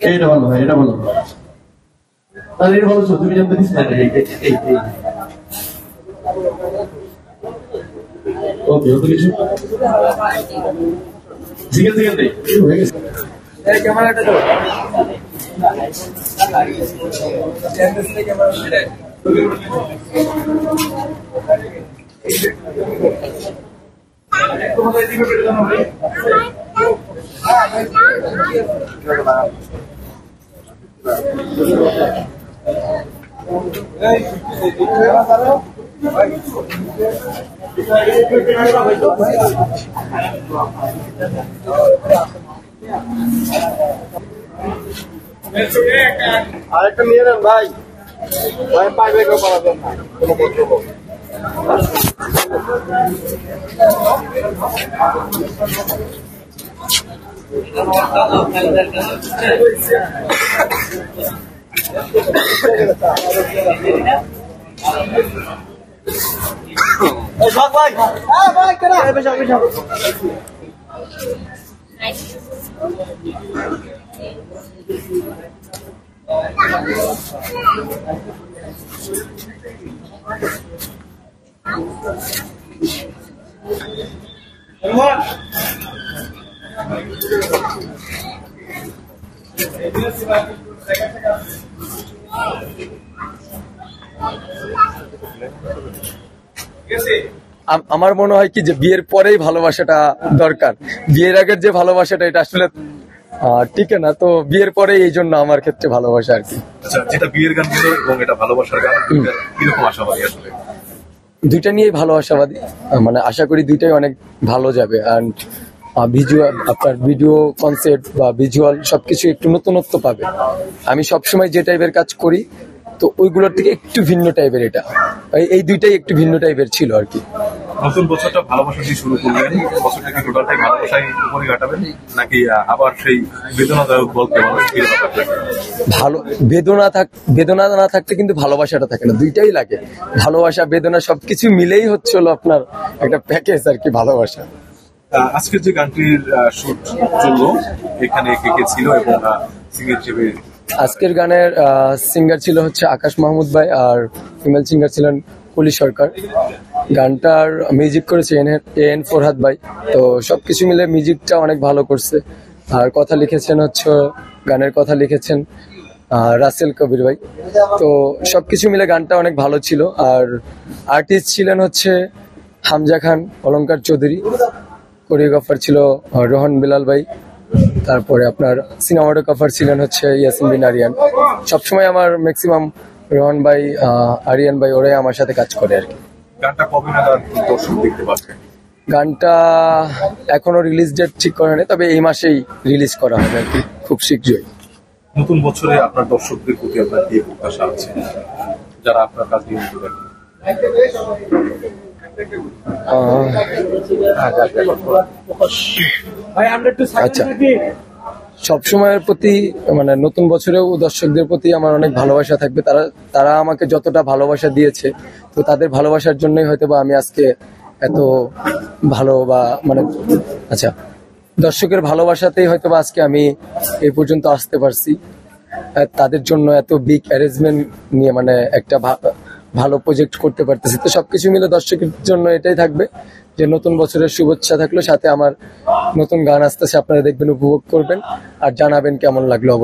এইটা ভালো ভাই, এটা ভালো। তাহলে এটা ভালো, তুমি জানতে দিস না। ওকে, ওকে, কিছু সিঙ্গেল সিঙ্গেল নেই, হয়ে গেছে। ক্যামেরাটা তো আরেকটা নিয়ে নেন ভাই, ভাই পাইবে কেউ পালাবেন না। আমার মনে হয় কি যে বিয়ের পরেই ভালোবাসাটা দরকার, বিয়ের আগের যে ভালোবাসাটা এটা আসলে ঠিক না, তো বিয়ের পরে এই জন্য আমার ক্ষেত্রে ভালোবাসা আর কি। যেটা বিয়ের গান এবং এটা ভালোবাসার গান, কিরকম আশাবাদী আসলে? দুইটা নিয়েই ভালো আশাবাদী, মানে আশা করি দুইটাই অনেক ভালো যাবে। অ্যান্ড ভিজুয়াল, আপনার ভিডিও কনসেপ্ট বা ভিজুয়াল সবকিছু একটু নতুনত্ব পাবে। আমি সবসময় যে টাইপের কাজ করি তো ওইগুলোর থেকে একটু ভিন্ন টাইপের, এটা এই দুইটাই একটু ভিন্ন টাইপের ছিল আর কি। নতুন বছরটা ভালোবাসা দিয়ে শুরু করলেন, বছরটাকে টোটালটাই ভালোবাসায় উপরে কাটাবেন নাকি আবার সেই বেদনাদায়ক বলতে ভালো বেদনা না থাকলে কিন্তু ভালোবাসাটা থাকে না, দুইটাই লাগে। ভালোবাসা বেদনা সবকিছু মিলেই হচ্ছে হলো আপনার একটা প্যাকেজ আর কি ভালোবাসা। আজকের যে গানটির শুট চললো এখানে কে কে ছিল এবং সিঙ্গার হিসেবে? আজকের গানের সিঙ্গার ছিল হচ্ছে আকাশ মাহমুদ ভাই, আর ফিমেল সিঙ্গার ছিলেন কলি সরকার। গানটার মিউজিক করেছে এন ফরহাদ ভাই। তো সবকিছু মিলে মিউজিকটা অনেক ভালো করছে। আর কথা লিখেছেন হচ্ছে, গানের কথা লিখেছেন রাসেল কবির ভাই। তো সবকিছু মিলে গানটা অনেক ভালো ছিল। আর আর্টিস্ট ছিলেন হচ্ছে হামজা খান, অলঙ্কার চৌধুরী। কোরিওগ্রাফার ছিল রোহন বিলাল ভাই। তারপরে আপনার সিনেমাটোগ্রাফার ছিলেন হচ্ছে ইয়াসিন বিন আরিয়ান। সবসময় আমার ম্যাক্সিমাম রোহন ভাই, আরিয়ান ভাই, ওরাই আমার সাথে কাজ করে আর কি। গানটা কবে নাগাদ দর্শক দেখতে পাচ্ছে? গানটা এখনো রিলিজ ডেট ঠিক করা নেই, তবে এই মাসেই রিলিজ করা হবে আর কি, খুব শীঘ্রই। নতুন বছরে আপনার দর্শকদের প্রতি আপনার কি প্রত্যাশা আছে যারা আপনার কাজ নিয়মিত দেখেন? আচ্ছা, সবসময়ের প্রতি মানে নতুন বছরেও দর্শকদের প্রতি আমার অনেক ভালোবাসা থাকবে। তারা আমাকে যতটা ভালোবাসা দিয়েছে, তো তাদের ভালোবাসার জন্যই হয়তো বা আমি আজকে এত ভালো বা মানে আচ্ছা দর্শকের ভালোবাসাতেই হয়তো বা আজকে আমি এই পর্যন্ত আসতে পারছি। তাদের জন্য এত বিগ অ্যারেঞ্জমেন্ট নিয়ে মানে একটা ভালো প্রজেক্ট করতে পারতেছি। তো সবকিছু মিলে দর্শকের জন্য এটাই থাকবে যে নতুন বছরের শুভেচ্ছা থাকলো, সাথে আমার নতুন গান আসতেছে, আপনারা দেখবেন, উপভোগ করবেন আর জানাবেন কেমন লাগলো।